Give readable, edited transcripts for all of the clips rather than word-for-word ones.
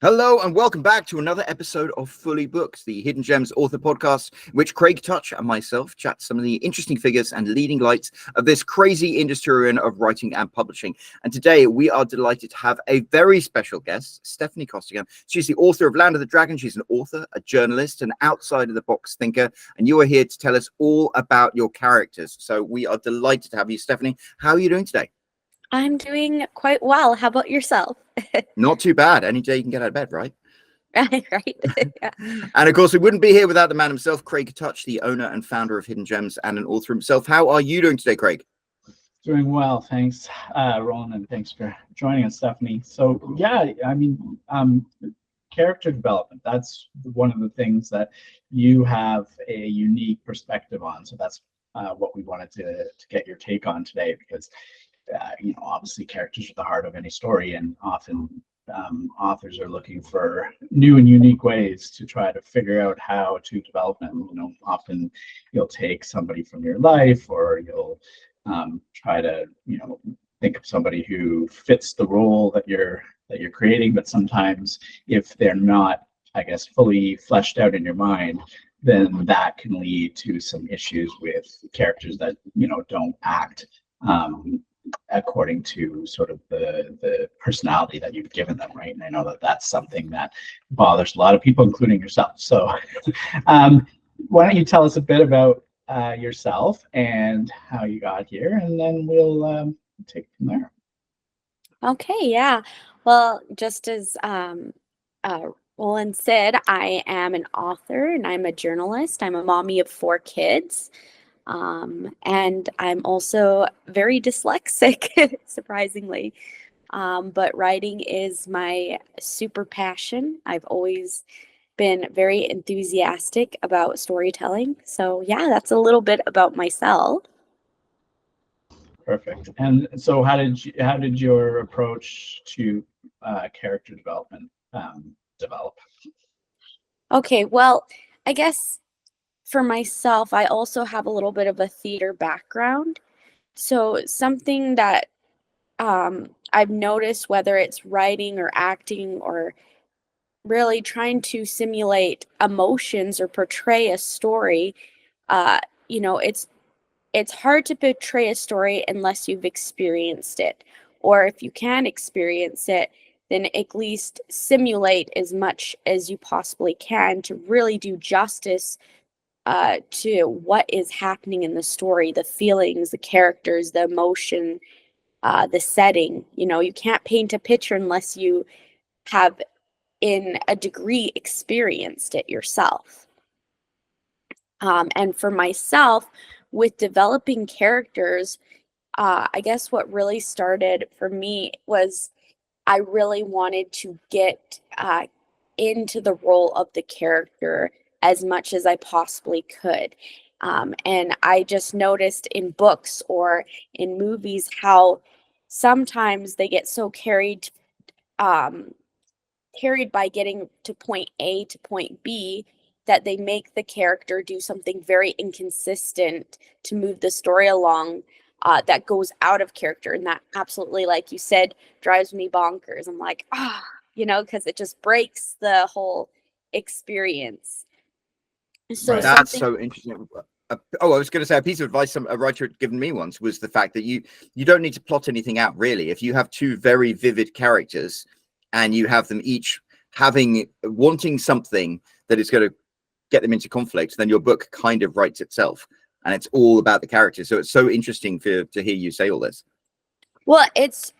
Hello and welcome back to another episode of Fully Booked, the Hidden Gems author podcast, in which Craig Touch and myself chat some of the interesting figures and leading lights of this crazy industry of writing and publishing. And today we are delighted to have a very special guest, Steffanie Costigan. She's the author of Land of the Dragon. She's an author, a journalist, an outside-of-the-box thinker, and you are here to tell us all about your characters. So we are delighted to have you, Steffanie. How are you doing today? I'm doing quite well. How about yourself? Not too bad. Any day you can get out of bed, right? Right. Yeah. And of course, we wouldn't be here without the man himself, Craig Touch, the owner and founder of Hidden Gems and an author himself. How are you doing today, Craig? Doing well, thanks, Roland, and thanks for joining us, Steffanie. So, yeah, character development, that's one of the things that you have a unique perspective on. So that's what we wanted to get your take on today, because obviously characters are the heart of any story, and often authors are looking for new and unique ways to try to figure out how to develop them. Often you'll take somebody from your life, or you'll try to think of somebody who fits the role that you're creating, but sometimes if they're not, I guess, fully fleshed out in your mind, then that can lead to some issues with characters that don't act according to sort of the personality that you've given them, right? And I know that that's something that bothers a lot of people, including yourself. So why don't you tell us a bit about yourself and how you got here, and then we'll take it from there. Okay, yeah. Well, just as Roland said, I am an author and I'm a journalist. I'm a mommy of 4 kids. And I'm also very dyslexic, surprisingly. But writing is my super passion. I've always been very enthusiastic about storytelling. So yeah, that's a little bit about myself. Perfect. And so how did your approach to character development develop? Okay, well, I guess for myself, I also have a little bit of a theater background. So something that I've noticed, whether it's writing or acting or really trying to simulate emotions or portray a story, it's hard to portray a story unless you've experienced it. Or if you can experience it, then at least simulate as much as you possibly can to really do justice to what is happening in the story, the feelings, the characters, the emotion, the setting. You can't paint a picture unless you have, in a degree, experienced it yourself. And for myself, with developing characters, I guess what really started for me was I really wanted to get into the role of the character as much as I possibly could. And I just noticed in books or in movies how sometimes they get so carried by getting to point A to point B that they make the character do something very inconsistent to move the story along, that goes out of character. And that absolutely, like you said, drives me bonkers. I'm like, because it just breaks the whole experience. So Right. That's so interesting. I was going to say a piece of advice a writer had given me once was the fact that you don't need to plot anything out, really. If you have 2 very vivid characters and you have them each wanting something that is going to get them into conflict, then your book kind of writes itself, and it's all about the characters. So it's so interesting to hear you say all this. Well, it's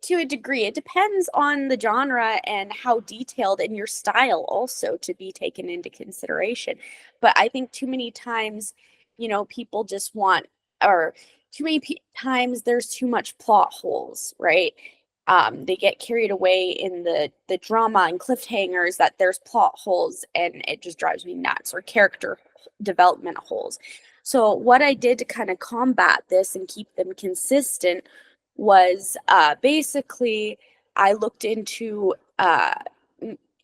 to a degree. It depends on the genre and how detailed, and your style also to be taken into consideration. But I think too many times, people just want, or too many times there's too much plot holes, right? They get carried away in the drama and cliffhangers that there's plot holes, and it just drives me nuts, or character development holes. So what I did to kind of combat this and keep them consistent was basically I looked into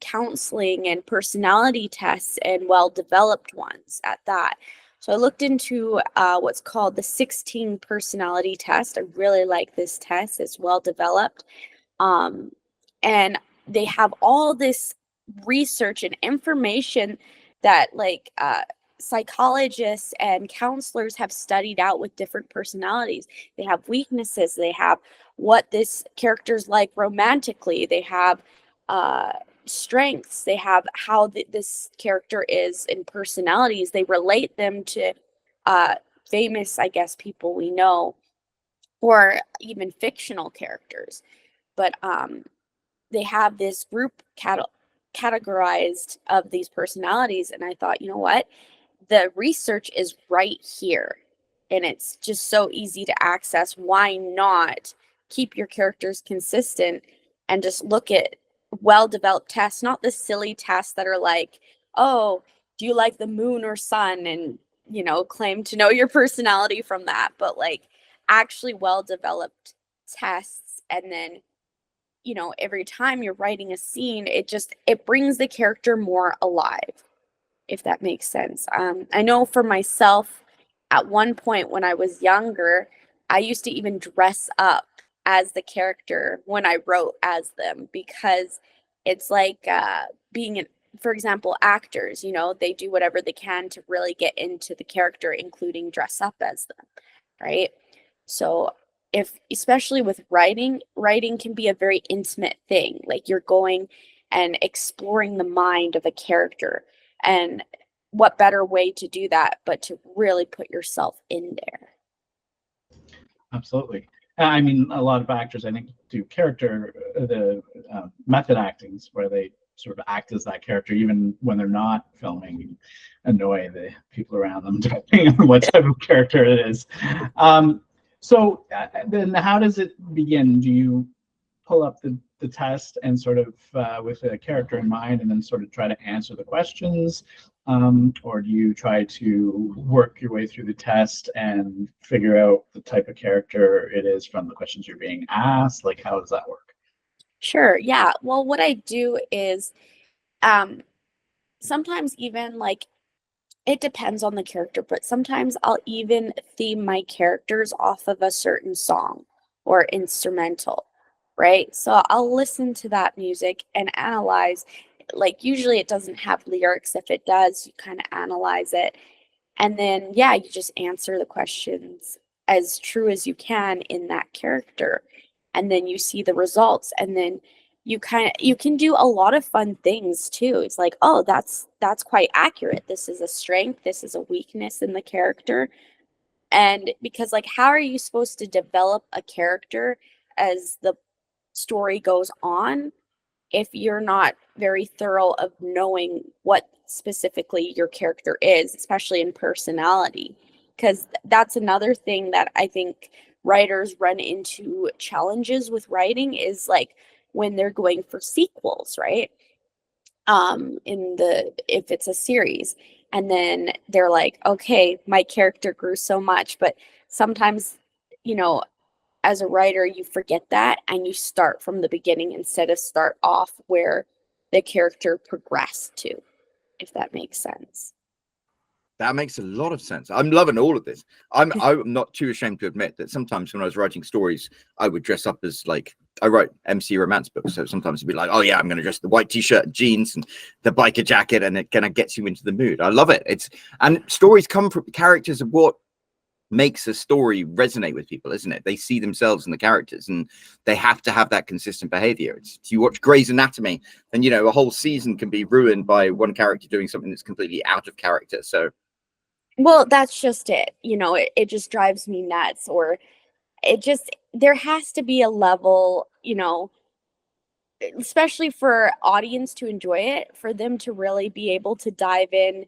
counseling and personality tests, and well-developed ones at that. So I looked into what's called the 16 personality test. I really like this test. It's well-developed. And they have all this research and information that like psychologists and counselors have studied out with different personalities. They have weaknesses, they have what this character's like romantically, they have strengths, they have how this character is in personalities. They relate them to famous, I guess, people we know, or even fictional characters. But they have this group categorized of these personalities, and I thought, you know what, the research is right here and it's just so easy to access. Why not keep your characters consistent and just look at well-developed tests, not the silly tests that are like, oh, do you like the moon or sun, and claim to know your personality from that, but like actually well-developed tests. And then every time you're writing a scene, it brings the character more alive, if that makes sense. I know for myself, at one point when I was younger, I used to even dress up as the character when I wrote as them, because it's like for example, actors, they do whatever they can to really get into the character, including dress up as them, right? So especially with writing can be a very intimate thing. Like you're going and exploring the mind of a character. And what better way to do that but to really put yourself in there? Absolutely. I mean, a lot of actors, I think, do character, the method actings, where they sort of act as that character, even when they're not filming, annoy the people around them, depending on what type of character it is. So then how does it begin? Do you pull up the test and sort of with a character in mind and then sort of try to answer the questions? Or do you try to work your way through the test and figure out the type of character it is from the questions you're being asked? Like, how does that work? Sure. Yeah. Well, what I do is sometimes even like, it depends on the character, but sometimes I'll even theme my characters off of a certain song or instrumental, right? So I'll listen to that music and analyze. Like usually it doesn't have lyrics. If it does, you kind of analyze it. And then, yeah, you just answer the questions as true as you can in that character. And then you see the results. And then you can do a lot of fun things too. It's like, oh, that's quite accurate. This is a strength. This is a weakness in the character. And because like, how are you supposed to develop a character as the story goes on if you're not very thorough of knowing what specifically your character is, especially in personality? Because that's another thing that I think writers run into challenges with writing, is like when they're going for sequels, right? If it's a series, and then they're like, okay, my character grew so much, but sometimes, as a writer, you forget that and you start from the beginning instead of start off where the character progressed to, if that makes sense. That makes a lot of sense. I'm loving all of this. I'm not too ashamed to admit that sometimes when I was writing stories, I would dress up as like, I write MC romance books. So sometimes it'd be like, oh yeah, I'm going to dress the white t-shirt and jeans and the biker jacket, and it kind of gets you into the mood. I love it. And stories come from characters of what makes a story resonate with people, isn't it? They see themselves in the characters and they have to have that consistent behavior. If you watch Grey's Anatomy, then a whole season can be ruined by one character doing something that's completely out of character. So well, that's just it. It just drives me nuts. Or there has to be a level, especially for audience to enjoy it, for them to really be able to dive in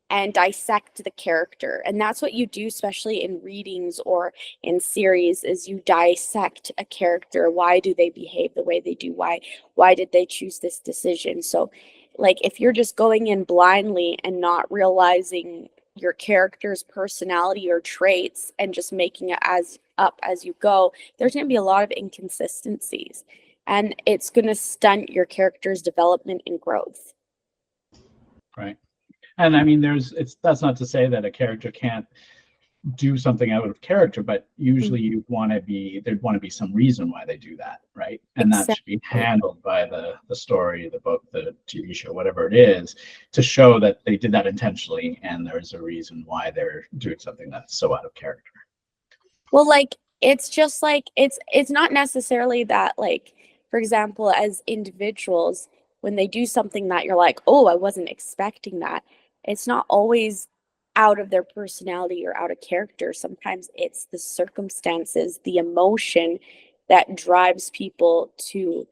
and dissect the character. And that's what you do, especially in readings or in series, is you dissect a character. Why do they behave the way they do? Why did they choose this decision? So like, if you're just going in blindly and not realizing your character's personality or traits and just making it up as you go, there's going to be a lot of inconsistencies, and it's going to stunt your character's development and growth. Right. And I mean, that's not to say that a character can't do something out of character, but usually there'd want to be some reason why they do that, right? And that should be handled by the story, the book, the TV show, whatever it is, to show that they did that intentionally and there's a reason why they're doing something that's so out of character. Well, like, it's just like, it's not necessarily that, like, for example, as individuals, when they do something that you're like, oh, I wasn't expecting that, it's not always out of their personality or out of character. Sometimes it's the circumstances, the emotion that drives people to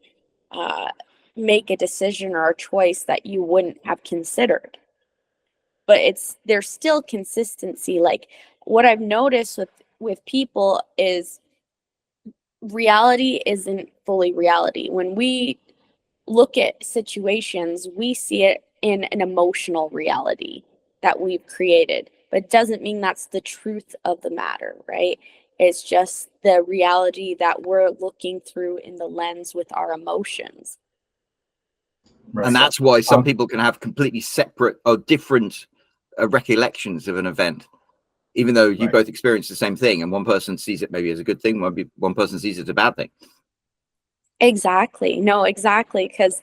make a decision or a choice that you wouldn't have considered. But there's still consistency. Like, what I've noticed with people is reality isn't fully reality. When we look at situations, we see it in an emotional reality that we've created, but it doesn't mean that's the truth of the matter, right? It's just the reality that we're looking through in the lens with our emotions. Right. And that's why some people can have completely separate or different recollections of an event, even though you both experience the same thing, and one person sees it maybe as a good thing, one person sees it as a bad thing. Exactly. No, exactly. Because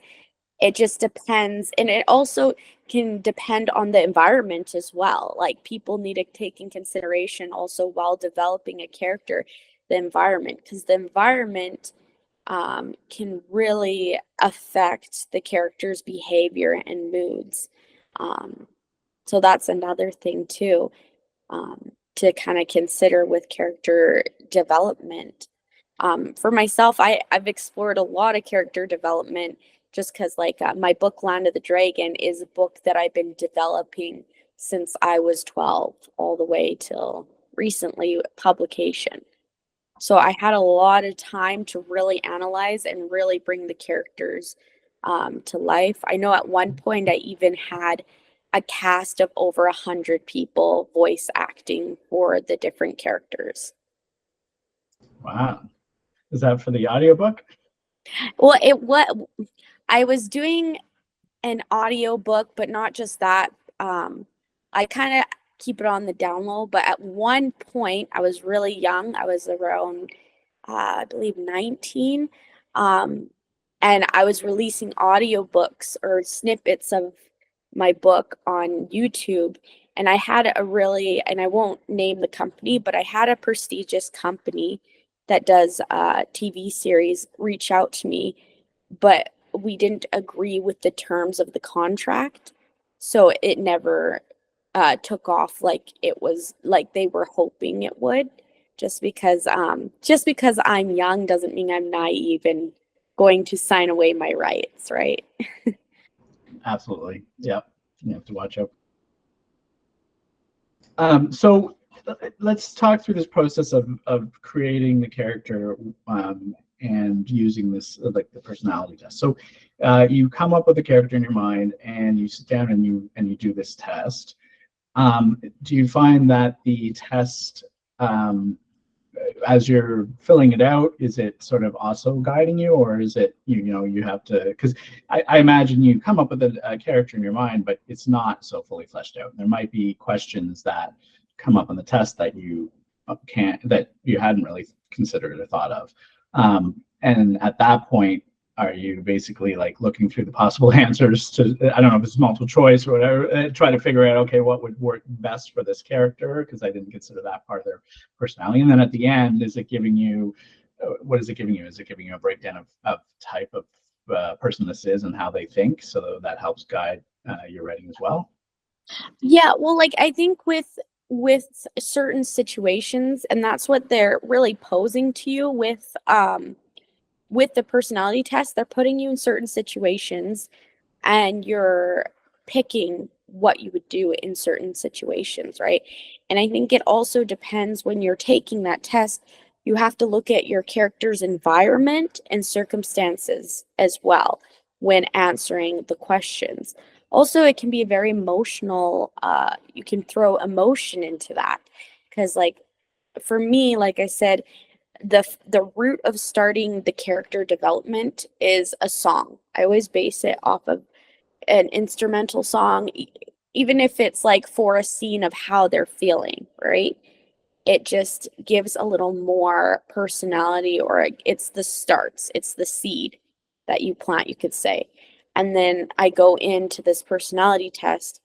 it just depends. And it also can depend on the environment as well. Like, people need to take in consideration also while developing a character, the environment, because the environment can really affect the character's behavior and moods. So that's another thing too, to kind of consider with character development. For myself, I've explored a lot of character development just because, like, my book Land of the Dragon is a book that I've been developing since I was 12 all the way till recently publication. So I had a lot of time to really analyze and really bring the characters to life. I know at one point I even had a cast of over 100 people voice acting for the different characters. Wow. Is that for the audiobook? Well, I was doing an audiobook, but not just that. I kind of keep it on the down low, but at one point I was really young. I was around, I believe 19. And I was releasing audiobooks or snippets of my book on YouTube. And I had and I won't name the company, but I had a prestigious company that does TV series reach out to me, but we didn't agree with the terms of the contract. So it never took off like it was, like they were hoping it would. Just because I'm young doesn't mean I'm naive and going to sign away my rights, right? Absolutely. Yeah. You have to watch out. So let's talk through this process of creating the character and using this, like the personality test. So you come up with a character in your mind and you sit down and you do this test. Do you find that the test, as you're filling it out, is it sort of also guiding you, or is it, you have to, because I imagine you come up with a character in your mind, but it's not so fully fleshed out. There might be questions that come up on the test that you hadn't really considered or thought of. And at that point, are you basically like looking through the possible answers to, I don't know if it's multiple choice or whatever, try to figure out, okay, what would work best for this character? Because I didn't consider that part of their personality. And then at the end, is it giving you, what is it giving you? Is it giving you a breakdown of type of person this is and how they think? So that helps guide your writing as well. Yeah, well, like, I think with certain situations, and that's what they're really posing to you with the personality test, they're putting you in certain situations and you're picking what you would do in certain situations, right? And I think it also depends when you're taking that test, you have to look at your character's environment and circumstances as well when answering the questions. Also, it can be very emotional. You can throw emotion into that because, like, for me, like I said, the root of starting the character development is a song. I always base it off of an instrumental song, even if it's like for a scene of how they're feeling, right? it just gives a little more personality, or it's the starts, it's the seed that you plant, you could say. And then I go into this personality test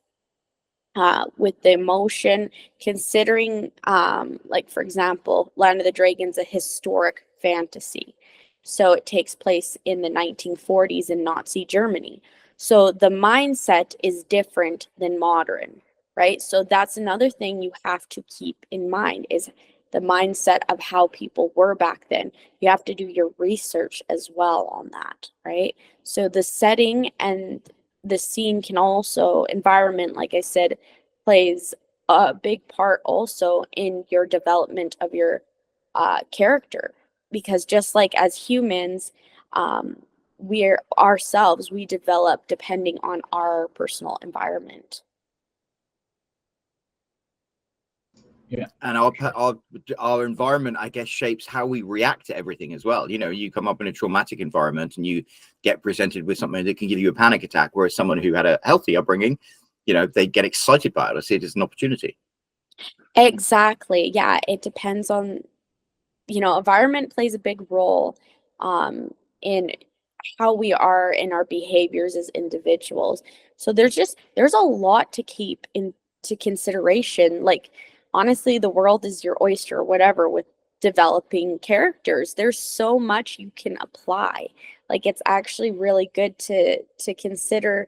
with the emotion, considering, like, for example, Land of the Dragon's a historic fantasy. So it takes place in the 1940s in Nazi Germany. So the mindset is different than modern, right? So that's another thing you have to keep in mind, is the mindset of how people were back then. You have to do your research as well on that, right? So the setting and the scene can also, environment, like I said, plays a big part also in your development of your character. Because just like as humans, we're ourselves, we develop depending on our personal environment. Yeah. And our environment, I guess, shapes how we react to everything as well. You know, you come up in a traumatic environment and you get presented with something that can give you a panic attack, whereas someone who had a healthy upbringing, you know, they get excited by it. I see it as an opportunity. Exactly. Yeah, it depends on, environment plays a big role in how we are in our behaviors as individuals. So there's a lot to keep into consideration. Like, honestly, the world is your oyster or whatever with developing characters. There's so much you can apply. Like, it's actually really good to consider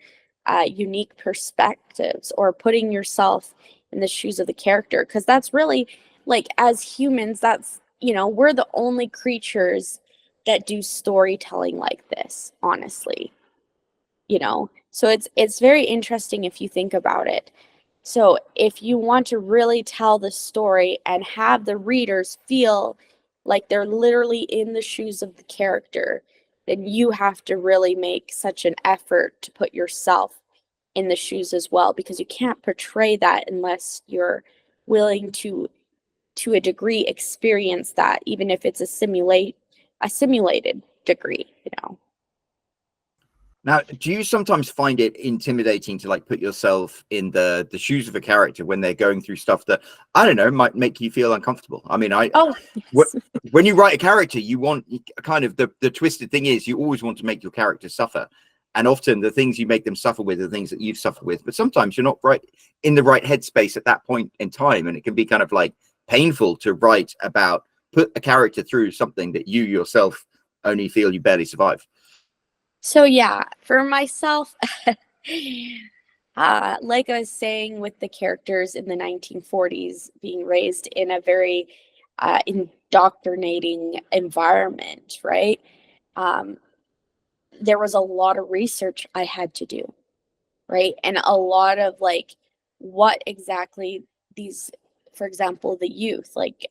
unique perspectives, or putting yourself in the shoes of the character, because that's really, like, as humans, that's, we're the only creatures that do storytelling like this, honestly. So it's very interesting if you think about it. So if you want to really tell the story and have the readers feel like they're literally in the shoes of the character, then you have to really make such an effort to put yourself in the shoes as well, because you can't portray that unless you're willing to a degree experience that, even if it's a simulated degree. Now, do you sometimes find it intimidating to like put yourself in the shoes of a character when they're going through stuff that, I don't know, might make you feel uncomfortable? I mean, Yes. when you write a character, you want kind of the twisted thing is you always want to make your character suffer. And often the things you make them suffer with are the things that you've suffered with. But sometimes you're not right in the right headspace at that point in time. And it can be kind of like painful to write about, put a character through something that you yourself only feel you barely survive. So yeah, for myself, like I was saying, with the characters in the 1940s being raised in a very indoctrinating environment, right? There was a lot of research I had to do, right? And a lot of, like, what exactly these, for example, the youth, like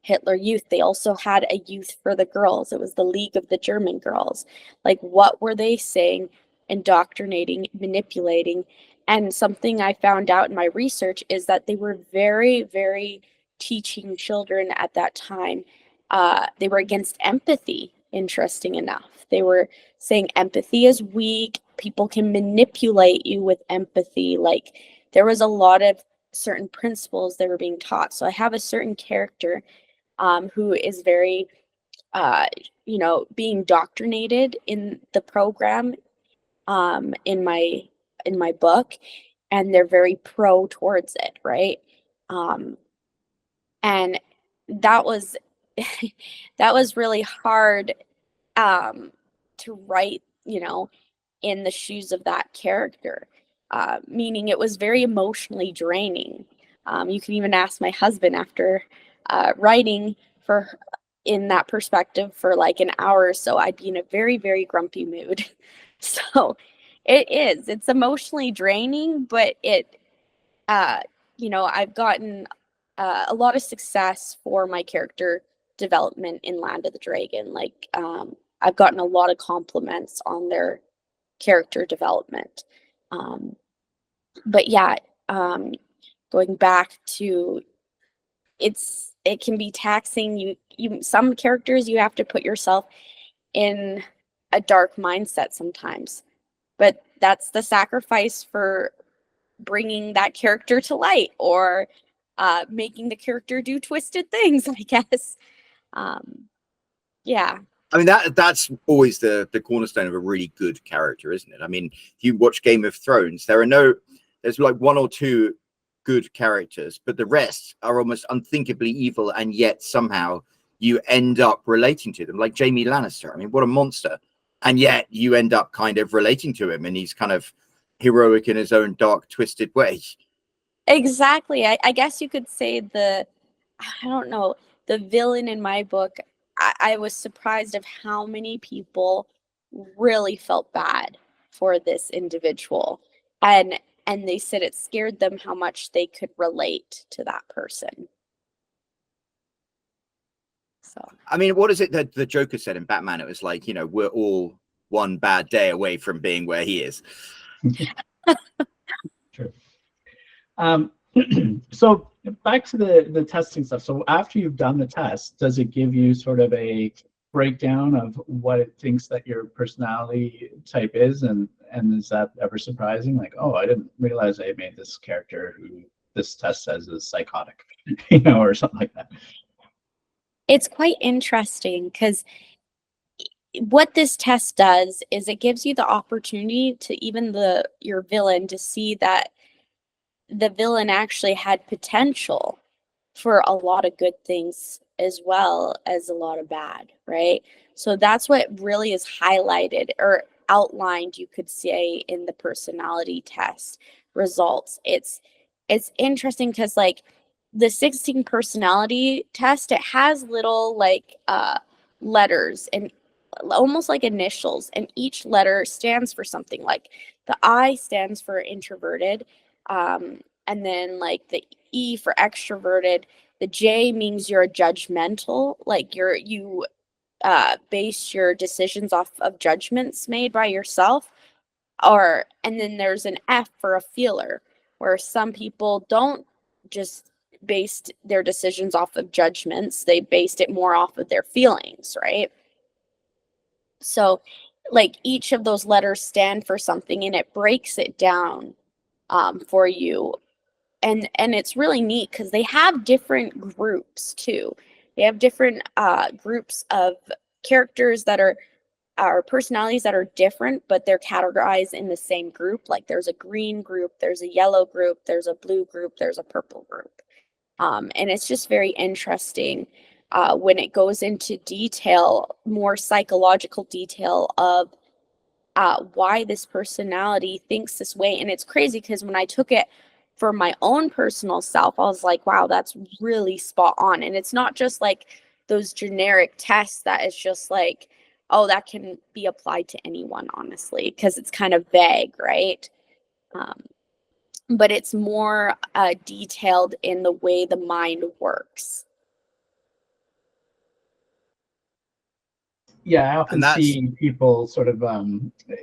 Hitler Youth, they also had a youth for the girls. It was the League of the German Girls. Like, what were they saying, indoctrinating, manipulating? And something I found out in my research is that they were very, very teaching children at that time. They were against empathy, interesting enough. They were saying empathy is weak. People can manipulate you with empathy. Like, there was a lot of certain principles that were being taught. So I have a certain character who is very, being indoctrinated in the program in my book, and they're very pro towards it, right? And that was that was really hard to write, in the shoes of that character, meaning it was very emotionally draining. You can even ask my husband after writing for in that perspective for like an hour or so, I'd be in a very, very grumpy mood. So it's emotionally draining, but I've gotten a lot of success for my character development in Land of the Dragon. Like, I've gotten a lot of compliments on their character development. But yeah, going back to, it can be taxing. You some characters, you have to put yourself in a dark mindset sometimes, but that's the sacrifice for bringing that character to light, or making the character do twisted things, I guess. Yeah. I mean, that's always the cornerstone of a really good character, isn't it? I mean, if you watch Game of Thrones, there's like one or two good characters, but the rest are almost unthinkably evil, and yet somehow you end up relating to them, like Jaime Lannister. I mean, what a monster. And yet you end up kind of relating to him, and he's kind of heroic in his own dark, twisted way. Exactly. I guess you could say I don't know, the villain in my book, I was surprised of how many people really felt bad for this individual. And they said it scared them how much they could relate to that person. So, I mean, what is it that the Joker said in Batman? It was like, we're all one bad day away from being where he is. True. So back to the testing stuff. So after you've done the test, does it give you sort of a breakdown of what it thinks that your personality type is? And is that ever surprising? Like, oh, I didn't realize I made this character who this test says is psychotic, or something like that. it's quite interesting because what this test does is it gives you the opportunity to even your villain to see that the villain actually had potential for a lot of good things as well as a lot of bad, right? So that's what really is highlighted or outlined, you could say, in the personality test results. It's interesting because like the 16 personality test, it has little like letters and almost like initials, and each letter stands for something. Like the I stands for introverted, and then like the E for extroverted. The J means you're judgmental, like you base your decisions off of judgments made by yourself. And then there's an F for a feeler, where some people don't just base their decisions off of judgments, they based it more off of their feelings, right? So like each of those letters stand for something, and it breaks it down for you. And it's really neat because they have different groups too. They have different groups of characters that are personalities that are different, but they're categorized in the same group. Like there's a green group, there's a yellow group, there's a blue group, there's a purple group. And it's just very interesting when it goes into detail, more psychological detail of why this personality thinks this way. And it's crazy because when I took it for my own personal self, I was like, wow, that's really spot on. And it's not just like those generic tests that it's just like, oh, that can be applied to anyone, honestly, because it's kind of vague, right? But it's more detailed in the way the mind works. Yeah, I often see people sort of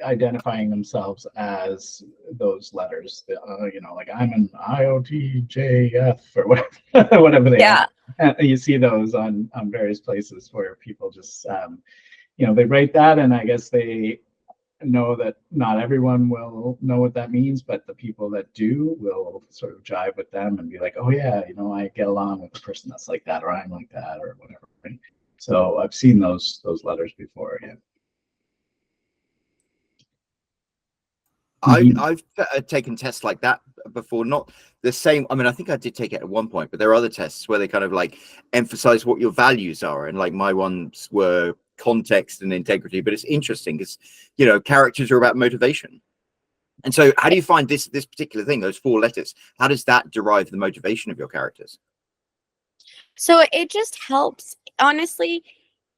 identifying themselves as those letters. Like I'm an IOTJF or whatever, whatever they are. And you see those on various places where people just, they write that, and I guess they know that not everyone will know what that means, but the people that do will sort of jive with them and be like, oh yeah, I get along with a person that's like that, or I'm like that, or whatever. Right? So I've seen those letters before. Yeah. I've taken tests like that before, not the same. I mean, I think I did take it at one point, but there are other tests where they kind of like emphasize what your values are. And like my ones were context and integrity, but it's interesting because, characters are about motivation. And so how do you find this particular thing, those 4 letters, how does that derive the motivation of your characters? So it just helps. Honestly,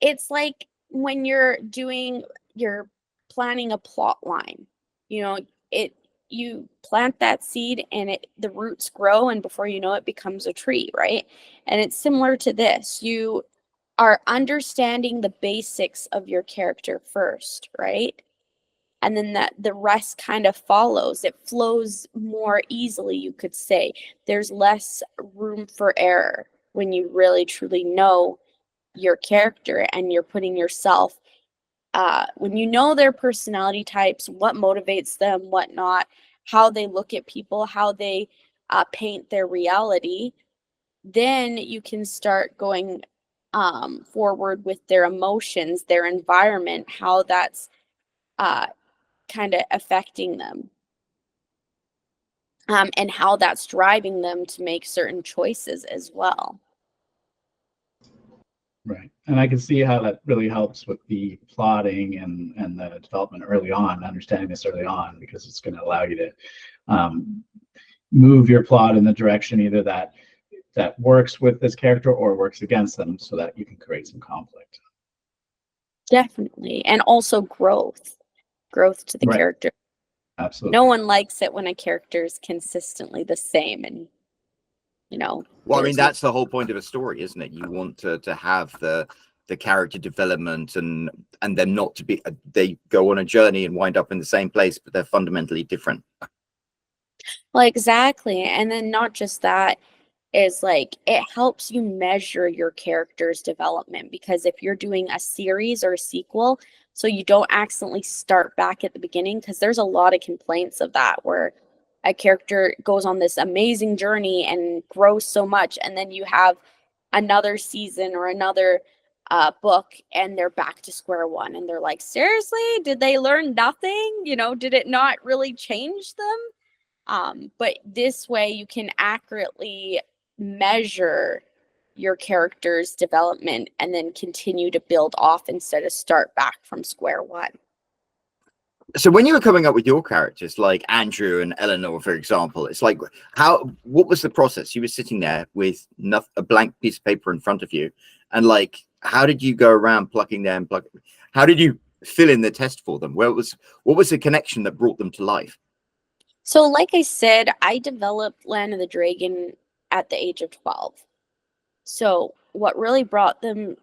it's like when you're planning a plot line, you plant that seed and the roots grow, and before you know it becomes a tree, right? And it's similar to this. You are understanding the basics of your character first, right? And then the rest kind of follows. It flows more easily, you could say. There's less room for error when you really truly know your character and you're putting yourself, when you know their personality types, what motivates them, what not, how they look at people, how they paint their reality, then you can start going forward with their emotions, their environment, how that's kind of affecting them, and how that's driving them to make certain choices as well. Right. And I can see how that really helps with the plotting and the development early on, understanding this early on, because it's going to allow you to move your plot in the direction either that works with this character or works against them, so that you can create some conflict. Definitely. And also growth to the Right. character. Absolutely. No one likes it when a character is consistently the same, and well, I mean, that's the whole point of a story, isn't it? You want to have the character development and them not to be, they go on a journey and wind up in the same place, but they're fundamentally different. well, exactly. And then not just that, is like it helps you measure your character's development, because if you're doing a series or a sequel, so you don't accidentally start back at the beginning, because there's a lot of complaints of that, where a character goes on this amazing journey and grows so much, and then you have another season or another book and they're back to square one, and they're like, seriously, did they learn nothing? Did it not really change them? But this way you can accurately measure your character's development and then continue to build off instead of start back from square one. So when you were coming up with your characters, like Andrew and Eleanor, for example, it's like, what was the process? You were sitting there with a blank piece of paper in front of you, and like, how did you go around plucking them? How did you fill in the test for them? What was the connection that brought them to life? So like I said, I developed Land of the Dragon at the age of 12. So what really brought them,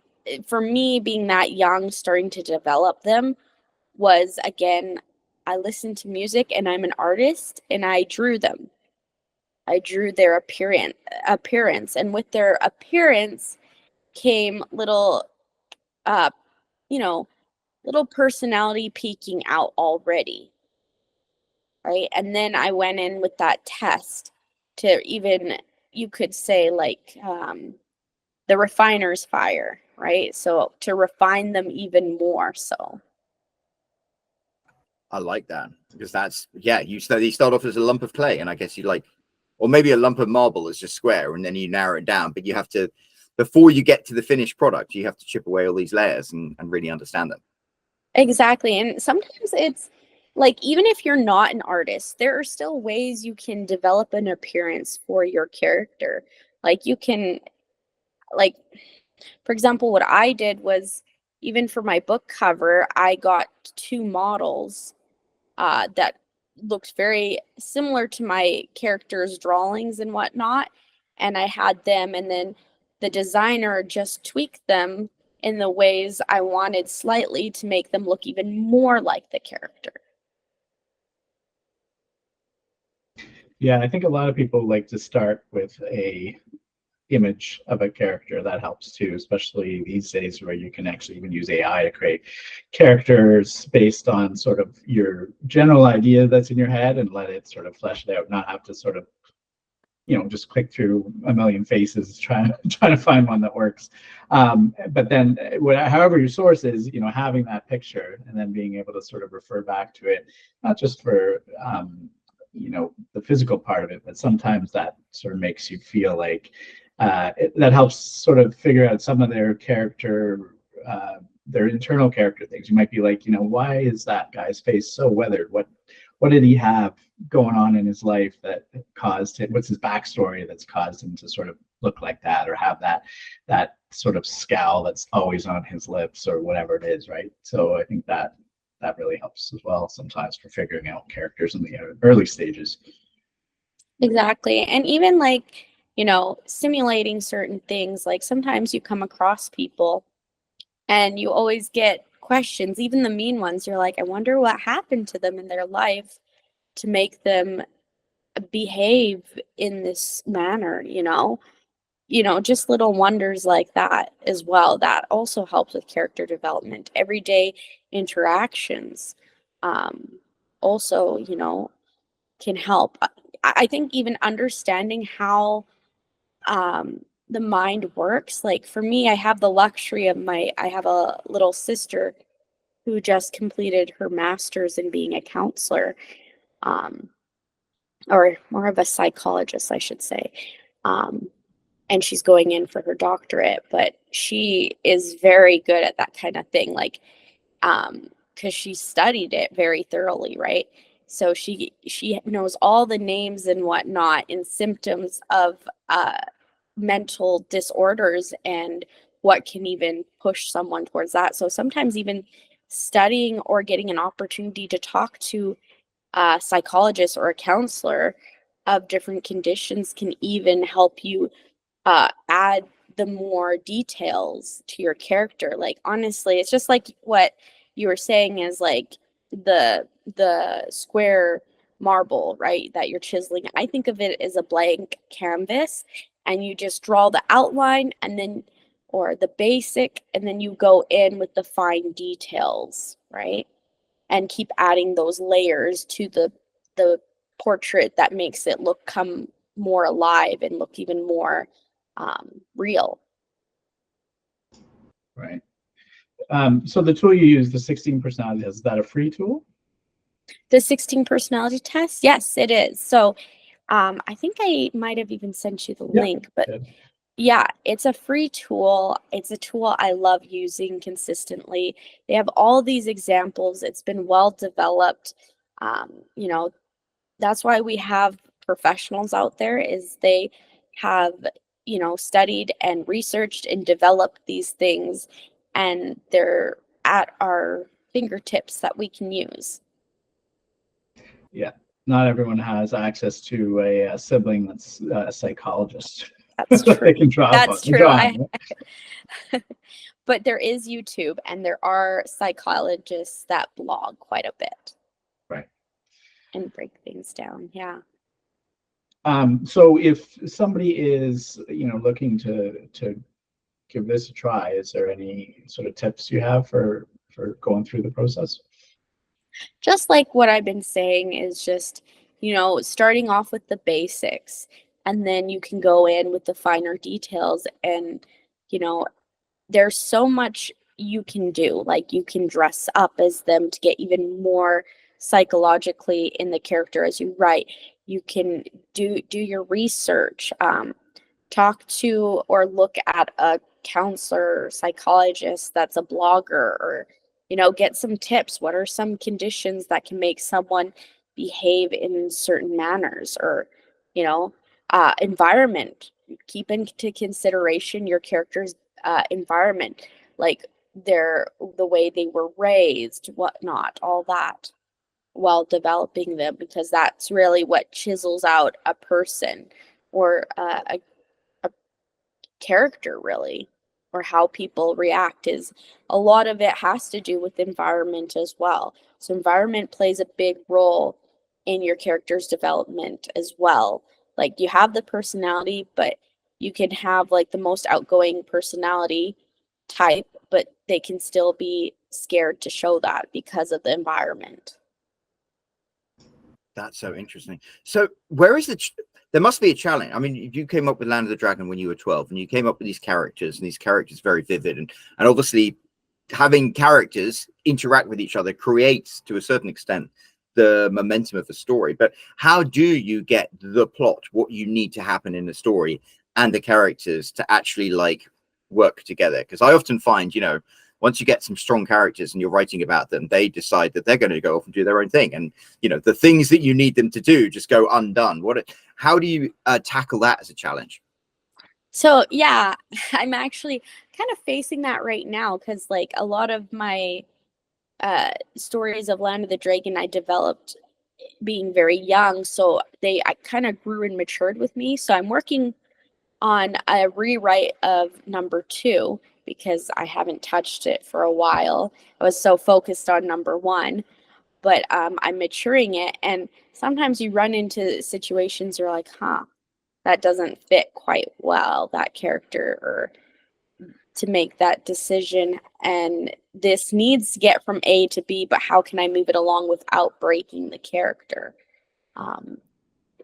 for me being that young, starting to develop them, was, again, I listened to music and I'm an artist, and I drew them. I drew their appearance, and with their appearance came little, uh, little personality peeking out already, right? And then I went in with that test to even, you could say, like, the refiner's fire, right? So to refine them even more so. I like that, because that's, yeah, you start off as a lump of clay, and I guess you like, or maybe a lump of marble is just square, and then you narrow it down, but you have to, before you get to the finished product, you have to chip away all these layers and really understand them. Exactly. And sometimes it's like, even if you're not an artist, there are still ways you can develop an appearance for your character. Like you can, like, for example, what I did was, even for my book cover, I got 2 models that looked very similar to my character's drawings and whatnot. And I had them, and then the designer just tweaked them in the ways I wanted slightly to make them look even more like the character. Yeah, I think a lot of people like to start with a image of a character. That helps too, especially these days where you can actually even use AI to create characters based on sort of your general idea that's in your head, and let it sort of flesh it out, not have to sort of just click through a million faces trying to find one that works. But then however your source is, having that picture and then being able to sort of refer back to it, not just for the physical part of it, but sometimes that sort of makes you feel like that helps sort of figure out some of their character, their internal character things. You might be like, why is that guy's face so weathered? What did he have going on in his life that caused it? What's his backstory that's caused him to sort of look like that, or have that sort of scowl that's always on his lips, or whatever it is, right? So I think that really helps as well sometimes for figuring out characters in the early stages. Exactly. And even like, simulating certain things, like sometimes you come across people and you always get questions, even the mean ones. You're like, I wonder what happened to them in their life to make them behave in this manner, just little wonders like that as well. That also helps with character development. Everyday interactions also, can help. I think even understanding how the mind works. Like for me, I have the luxury of I have a little sister who just completed her master's in being a counselor, um, or more of a psychologist, I should say. Um, and she's going in for her doctorate, but she is very good at that kind of thing. Like, because she studied it very thoroughly, right? So she knows all the names and whatnot and symptoms of mental disorders and what can even push someone towards that. So sometimes even studying or getting an opportunity to talk to a psychologist or a counselor of different conditions can even help you add the more details to your character. Like honestly, it's just like what you were saying is like the square marble, right? That you're chiseling. I think of it as a blank canvas, and you just draw the outline and then or the basic, and then you go in with the fine details, right? And keep adding those layers to the portrait that makes it look come more alive and look even more real. Right. So the tool you use, the 16 personality, is that a free tool? The 16 personality test? Yes, it is. So I think I might have even sent you the link, but yeah, it's a free tool. It's a tool I love using consistently. They have all these examples. It's been well developed. You know, that's why we have professionals out there is they have, you know, studied and researched and developed these things, and they're at our fingertips that we can use. Yeah, not everyone has access to a sibling that's a psychologist. That's true. They can draw That's true. draw on it. But there is YouTube, and there are psychologists that blog quite a bit. Right. And break things down. Yeah. So if somebody is, you know, looking to give this a try, is there any sort of tips you have for going through the process? Just like what I've been saying is just, you know, starting off with the basics, and then you can go in with the finer details. And, you know, there's so much you can do. Like you can dress up as them to get even more psychologically in the character as you write. You can do your research, talk to or look at a counselor, psychologist that's a blogger, or, you know, get some tips. What are some conditions that can make someone behave in certain manners? Or, you know, environment. Keep into consideration your character's environment, like the way they were raised, whatnot, all that, while developing them, because that's really what chisels out a person or a character, really, or how people react. Is a lot of it has to do with environment as well. So environment plays a big role in your character's development as well. Like you have the personality, but you can have like the most outgoing personality type, but they can still be scared to show that because of the environment. That's so interesting. So where is there must be a challenge. I mean, you came up with Land of the Dragon when you were 12, and you came up with these characters, and these characters very vivid, and obviously having characters interact with each other creates, to a certain extent, the momentum of the story. But how do you get the plot, what you need to happen in the story, and the characters to actually like work together? Because I often find, you know, once you get some strong characters and you're writing about them, they decide that they're going to go off and do their own thing. And, you know, the things that you need them to do just go undone. How do you tackle that as a challenge? So, yeah, I'm actually kind of facing that right now, because like a lot of my stories of Land of the Dragon I developed being very young. So I kind of grew and matured with me. So I'm working on a rewrite of number 2, because I haven't touched it for a while. I was so focused on number 1, but I'm maturing it. And sometimes you run into situations you're like, that doesn't fit quite well, that character, or to make that decision. And this needs to get from A to B, but how can I move it along without breaking the character?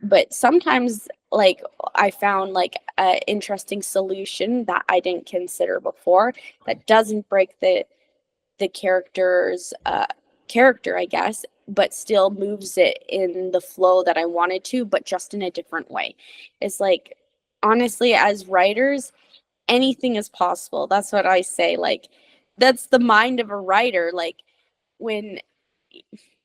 but sometimes like I found like an interesting solution that I didn't consider before that doesn't break the character's character, I guess, but still moves it in the flow that I wanted to, but just in a different way. It's like, honestly, as writers, anything is possible. That's what I say. Like, that's the mind of a writer. Like, when,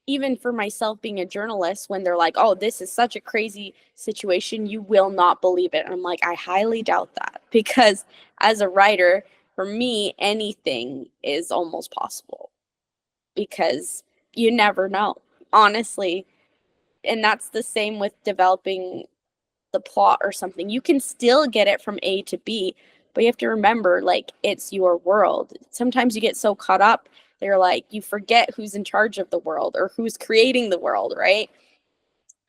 even for myself being a journalist, when they're like, oh, this is such a crazy situation, you will not believe it. I'm like, I highly doubt that, because as a writer, for me, anything is almost possible, because you never know, honestly. And that's the same with developing the plot or something. You can still get it from A to B, but you have to remember, like, it's your world. Sometimes you get so caught up, they're like, you forget who's in charge of the world or who's creating the world, right?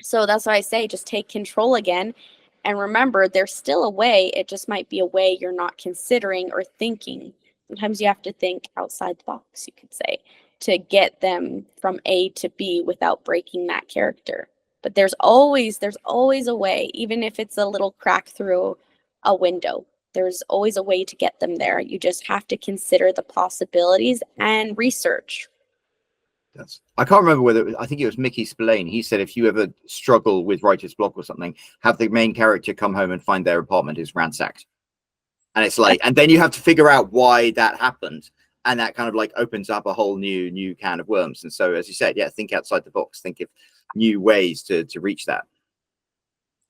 So that's why I say, just take control again. And remember, there's still a way. It just might be a way you're not considering or thinking. Sometimes you have to think outside the box, you could say, to get them from A to B without breaking that character. But there's always a way, even if it's a little crack through a window. There's always a way to get them there. You just have to consider the possibilities and research. I can't remember whether I think it was Mickey Spillane. He said if you ever struggle with writer's block or something, have the main character come home and find their apartment is ransacked. And it's like, and then you have to figure out why that happened. And that kind of like opens up a whole new can of worms. And so, as you said, yeah, think outside the box, think of new ways to reach that.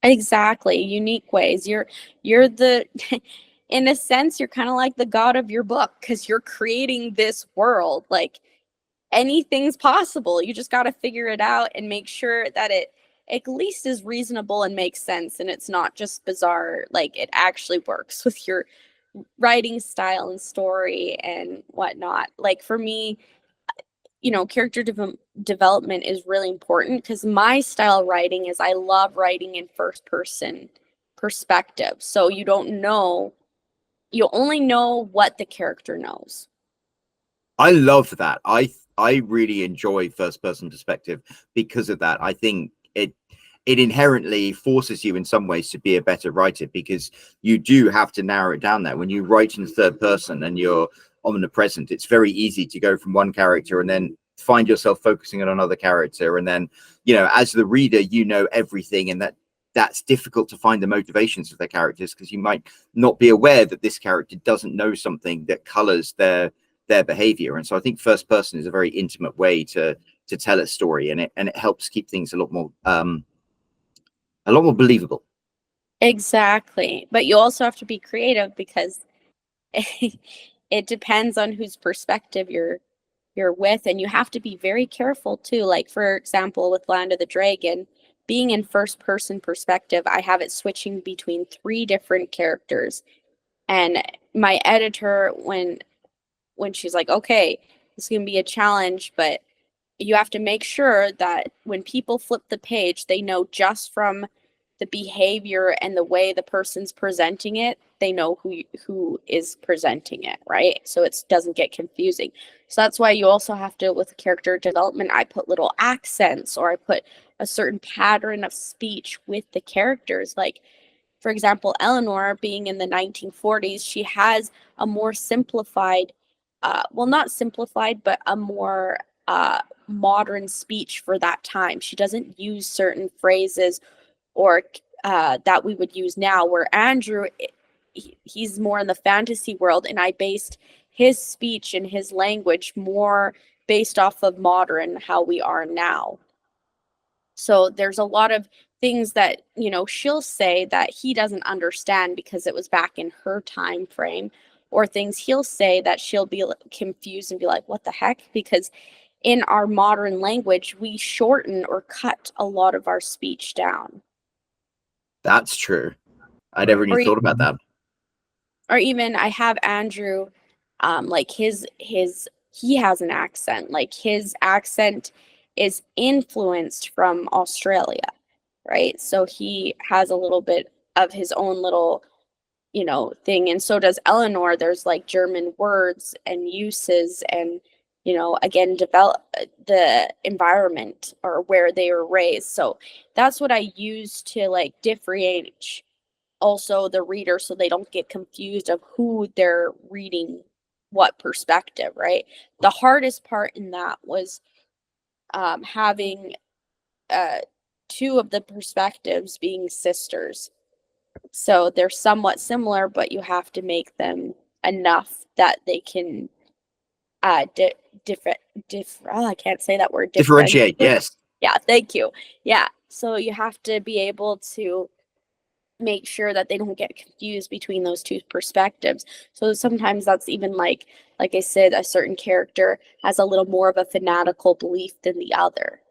Exactly. Unique ways. You're the, in a sense, you're kind of like the god of your book, because you're creating this world. Like, anything's possible. You just got to figure it out and make sure that it at least is reasonable and makes sense, and it's not just bizarre. Like, it actually works with your writing style and story and whatnot. Like, for me, character development is really important, because my style of writing is I love writing in first person perspective. So you only know what the character knows. I love that. I really enjoy first person perspective because of that. I think it inherently forces you in some ways to be a better writer, because you do have to narrow it down there. When you write in third person and you're omnipresent, it's very easy to go from one character and then find yourself focusing on another character. And then, as the reader, everything, and that's difficult to find the motivations of their characters, because you might not be aware that this character doesn't know something that colors their behavior. And so I think first person is a very intimate way to tell a story, and it helps keep things a lot more believable. Exactly. But you also have to be creative, because it depends on whose perspective you're with, and you have to be very careful too. Like, for example, with Land of the Dragon, being in first person perspective, I have it switching between 3 different characters. And my editor, when she's like, okay, this is going to be a challenge, but you have to make sure that when people flip the page, they know just from the behavior and the way the person's presenting it, they know who is presenting it, right? So it doesn't get confusing. So that's why you also have to, with character development, I put little accents, or I put a certain pattern of speech with the characters. Like, for example, Eleanor, being in the 1940s, she has a more simplified, well, not simplified, but a more modern speech for that time. She doesn't use certain phrases or that we would use now, where Andrew, he's more in the fantasy world, and I based his speech and his language more based off of modern, how we are now. So there's a lot of things that, she'll say that he doesn't understand because it was back in her time frame, or things he'll say that she'll be confused and be like, what the heck? Because in our modern language, we shorten or cut a lot of our speech down. That's true. I never even thought about that. Or even I have Andrew, like he has an accent. Like, his accent is influenced from Australia, right? So he has a little bit of his own little, thing. And so does Eleanor. There's like German words and uses and again, develop the environment or where they were raised. So that's what I use to like differentiate also the reader so they don't get confused of who they're reading what perspective, right? The hardest part in that was having two of the perspectives being sisters. So they're somewhat similar, but you have to make them enough that they can I can't say that word. Differentiate, yes. Yeah, thank you. Yeah, so you have to be able to make sure that they don't get confused between those two perspectives. So sometimes that's even like I said, a certain character has a little more of a fanatical belief than the other.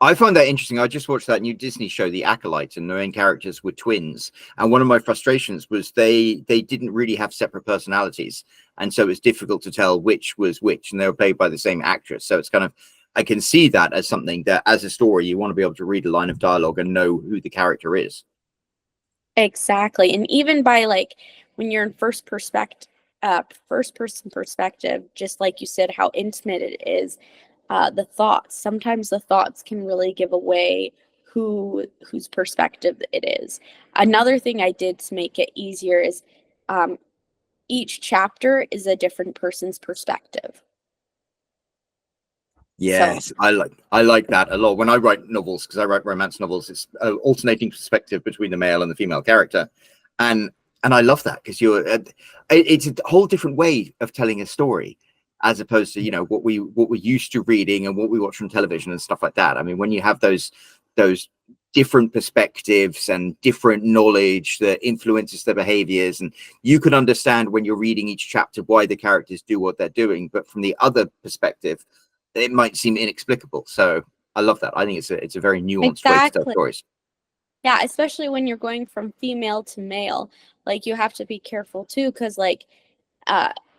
I find that interesting. I just watched that new Disney show, The Acolyte, and the main characters were twins. And one of my frustrations was they didn't really have separate personalities. And so it's difficult to tell which was which, and they were played by the same actress. So it's kind of, I can see that as something that as a story, you want to be able to read a line of dialogue and know who the character is. Exactly. And even by like when you're in first person perspective, just like you said, how intimate it is, sometimes the thoughts can really give away whose perspective it is. Another thing I did to make it easier is each chapter is a different person's perspective. Yes, so I like that a lot. When I write novels, because I write romance novels, it's an alternating perspective between the male and the female character, and I love that because it's a whole different way of telling a story, as opposed to what we're used to reading and what we watch from television and stuff like that. I mean, when you have those different perspectives and different knowledge that influences their behaviors, and you can understand when you're reading each chapter why the characters do what they're doing, but from the other perspective it might seem inexplicable. So I love that. I think it's a very nuanced way to tell stories. Yeah, especially when you're going from female to male, like you have to be careful too, because like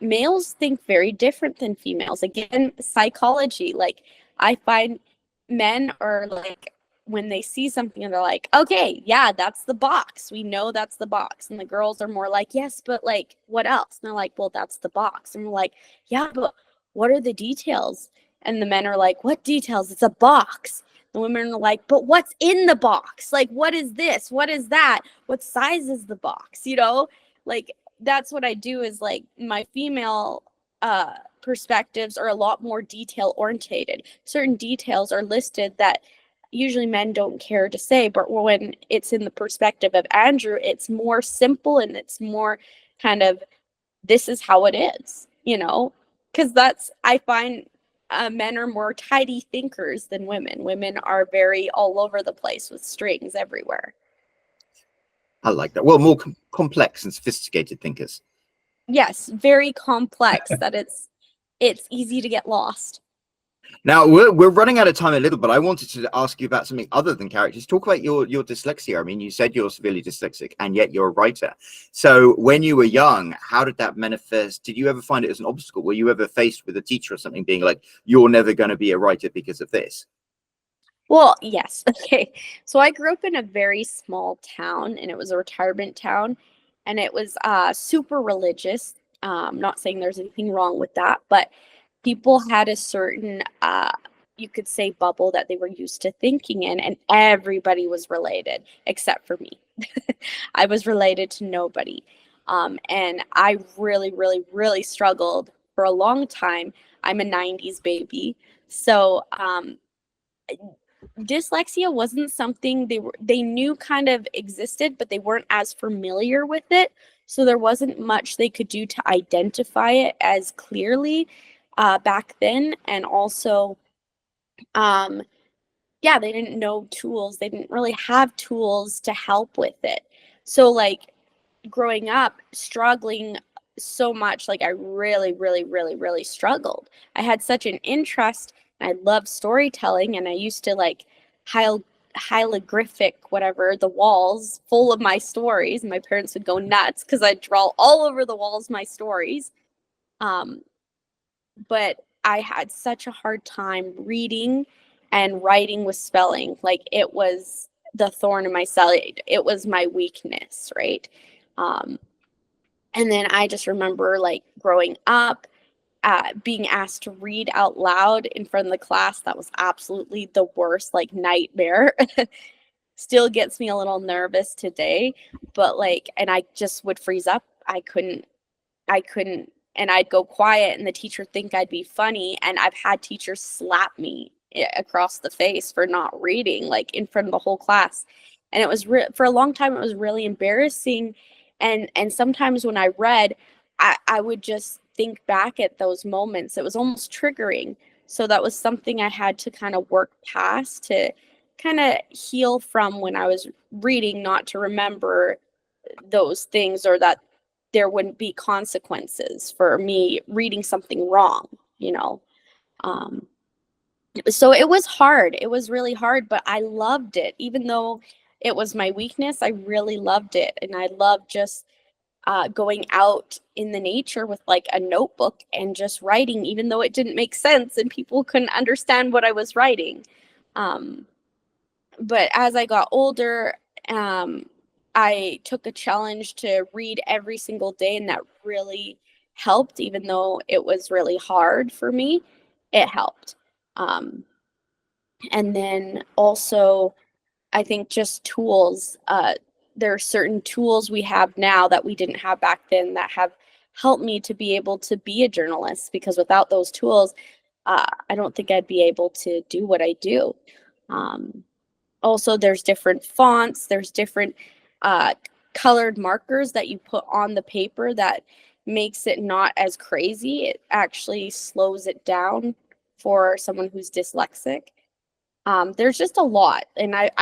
males think very different than females. Again, psychology. Like I find men are like, when they see something and they're like, okay, yeah, that's the box. We know that's the box. And the girls are more like, yes, but like, what else? And they're like, well, that's the box. And we're like, yeah, but what are the details? And the men are like, what details? It's a box. The women are like, but what's in the box? Like, what is this? What is that? What size is the box? Like that's what I do is like my female perspectives are a lot more detail orientated. Certain details are listed that usually men don't care to say, but when it's in the perspective of Andrew, it's more simple and it's more kind of, this is how it is, because I find men are more tidy thinkers than women. Women are very all over the place with strings everywhere. I like that. Well, more complex and sophisticated thinkers. Yes, very complex that it's easy to get lost. Now we're running out of time a little, but I wanted to ask you about something other than characters. Talk about your dyslexia. I mean, you said you're severely dyslexic and yet you're a writer. So when you were young, how did that manifest? Did you ever find it as an obstacle? Were you ever faced with a teacher or something being like, you're never going to be a writer because of this? Well, yes. Okay. So I grew up in a very small town, and it was a retirement town, and it was super religious. Not saying there's anything wrong with that, but people had a certain, you could say, bubble that they were used to thinking in, and everybody was related except for me. I was related to nobody. And I really, really, really struggled for a long time. I'm a 90s baby. So dyslexia wasn't something they knew kind of existed, but they weren't as familiar with it. So there wasn't much they could do to identify it as clearly back then. And also, yeah, they didn't know tools. They didn't really have tools to help with it. So like growing up, struggling so much, like I really, really, really, really struggled. I had such an interest. I love storytelling, and I used to like hieroglyphic whatever the walls full of my stories. My parents would go nuts because I'd draw all over the walls my stories. But I had such a hard time reading and writing with spelling. Like it was the thorn in my side. It was my weakness, right? And then I just remember like growing up, being asked to read out loud in front of the class, that was absolutely the worst, like, nightmare. Still gets me a little nervous today, but like, and I just would freeze up. I couldn't, and I'd go quiet and the teacher would think I'd be funny. And I've had teachers slap me across the face for not reading, like, in front of the whole class. And it was for a long time, it was really embarrassing. And sometimes when I read, I would just think back at those moments. It was almost triggering. So that was something I had to kind of work past, to kind of heal from when I was reading, not to remember those things, or that there wouldn't be consequences for me reading something wrong, you know. So it was hard. It was really hard, but I loved it. Even though it was my weakness, I really loved it. And I loved just going out in the nature with like a notebook and just writing, even though it didn't make sense and people couldn't understand what I was writing. But as I got older, I took a challenge to read every single day, and that really helped. Even though it was really hard for me, it helped. And then also, I think just tools. There are certain tools we have now that we didn't have back then that have helped me to be able to be a journalist, because without those tools, I don't think I'd be able to do what I do. Also, there's different fonts, there's different colored markers that you put on the paper that makes it not as crazy. It actually slows it down for someone who's dyslexic. There's just a lot. And I've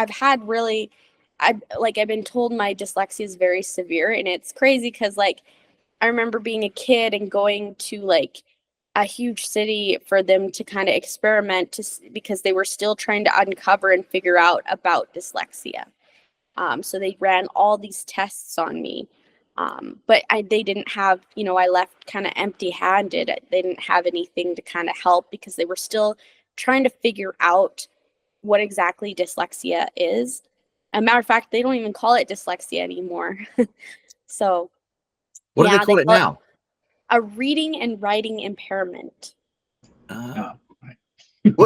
been told my dyslexia is very severe, and it's crazy because, like, I remember being a kid and going to like a huge city for them to kind of experiment because they were still trying to uncover and figure out about dyslexia. So they ran all these tests on me. But they didn't have, I left kind of empty-handed. They didn't have anything to kind of help because they were still trying to figure out what exactly dyslexia is. As a matter of fact, they don't even call it dyslexia anymore. So what do they call it now? A reading and writing impairment. Well,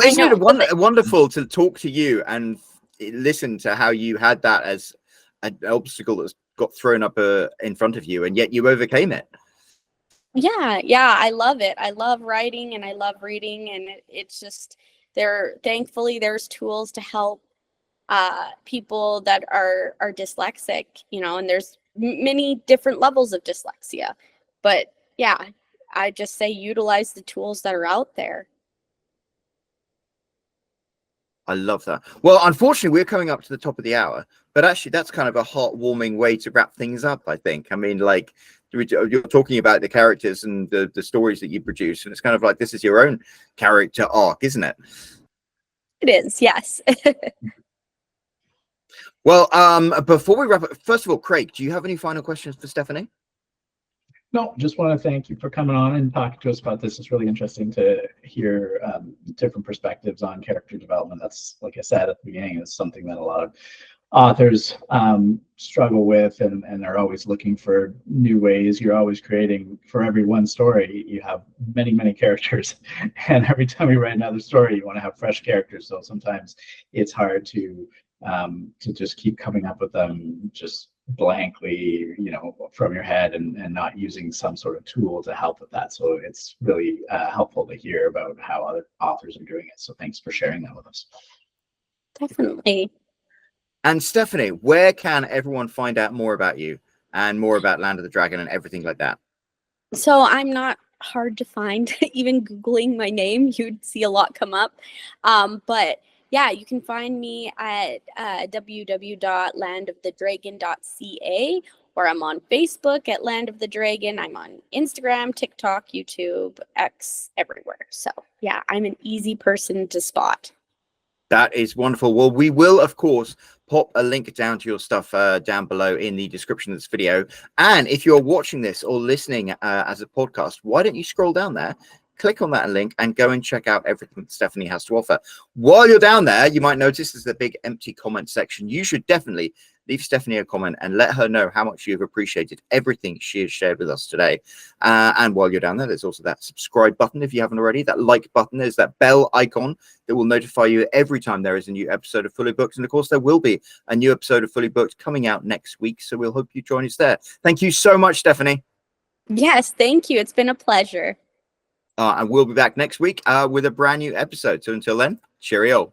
isn't it wonderful to talk to you and listen to how you had that as an obstacle that's got thrown up in front of you, and yet you overcame it? Yeah, I love it. I love writing and I love reading, and it's just thankfully there's tools to help people that are dyslexic, and there's many different levels of dyslexia. But yeah, I just say utilize the tools that are out there. I love that. Well, unfortunately, we're coming up to the top of the hour, but actually that's kind of a heartwarming way to wrap things up, I think. I mean, like, you're talking about the characters and the stories that you produce, and it's kind of like this is your own character arc, isn't it? It is, yes. Well, before we wrap up, first of all, Craig, do you have any final questions for Steffanie? No, just want to thank you for coming on and talking to us about this. It's really interesting to hear different perspectives on character development. That's, like I said at the beginning, is something that a lot of authors struggle with, and are always looking for new ways. You're always creating, for every one story, you have many, many characters. And every time you write another story, you want to have fresh characters. So sometimes it's hard to just keep coming up with them just blankly, from your head, and not using some sort of tool to help with that. So it's really helpful to hear about how other authors are doing it. So thanks for sharing that with us. Definitely. And Steffanie, where can everyone find out more about you and more about Land of the Dragon and everything like that? So I'm not hard to find. Even Googling my name, you'd see a lot come up. But yeah, you can find me at www.landofthedragon.ca, or I'm on Facebook at Land of the Dragon. I'm on Instagram, TikTok, YouTube, X, everywhere. So yeah, I'm an easy person to spot. That is wonderful. Well, we will, of course, pop a link down to your stuff down below in the description of this video. And if you're watching this or listening as a podcast, why don't you scroll down there, click on that link, and go and check out everything that Steffanie has to offer. While you're down there, you might notice there's a big empty comment section. You should definitely leave Steffanie a comment and let her know how much you've appreciated everything she has shared with us today. And while you're down there, there's also that subscribe button if you haven't already, that like button, there's that bell icon that will notify you every time there is a new episode of Fully Booked. And of course, there will be a new episode of Fully Booked coming out next week. So we'll hope you join us there. Thank you so much, Steffanie. Yes, thank you. It's been a pleasure. And we'll be back next week with a brand new episode. So until then, cheerio.